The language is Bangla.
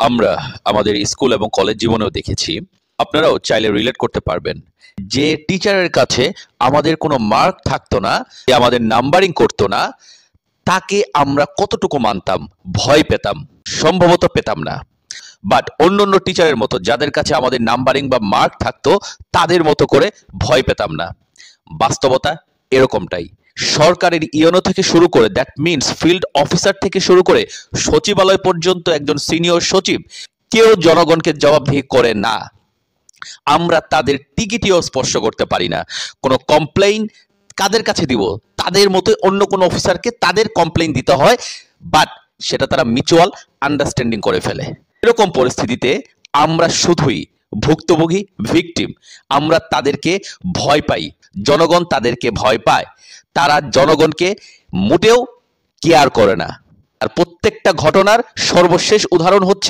আমরা আমাদের স্কুল এবং কলেজ জীবনেও দেখেছি, আপনারাও চাইলে রিলেট করতে পারবেন, যে টিচারের কাছে আমাদের কোনো মার্ক থাকতো না, যে আমাদের নাম্বারিং করতো না, তাকে আমরা কতটুকু মানতাম, ভয় পেতাম, সম্ভবত পেতাম না। বাট অন্যান্য টিচারের মতো যাদের কাছে আমাদের নাম্বারিং বা মার্ক থাকতো, তাদের মতো করে ভয় পেতাম না। বাস্তবতা এরকমটাই। সরকারের ইওনো থেকে শুরু করে, দ্যাট মিনস ফিল্ড অফিসার থেকে শুরু করে সচিবালয় পর্যন্ত একজন সিনিয়র সচিব, কেউ জনগণকে জবাবদিহি করে না। আমরা তাদের টিকিটিও স্পর্শ করতে পারি না। কোনো কমপ্লেইন কাদের কাছে দিব? তাদের মতো অন্য কোনো অফিসারকে তাদের কমপ্লেইন দিতে হয়, বাট সেটা তারা মিউচুয়াল আন্ডারস্ট্যান্ডিং করে ফেলে। এরকম পরিস্থিতিতে আমরা শুধুই ভুক্তভোগী, ভিকটিম। আমরা তাদেরকে ভয় পাই, জনগণ তাদেরকে ভয় পায়। তারা জনগণকে মোটেও কেয়ার করে না। আর প্রত্যেকটা ঘটনার সর্বশেষ উদাহরণ হচ্ছে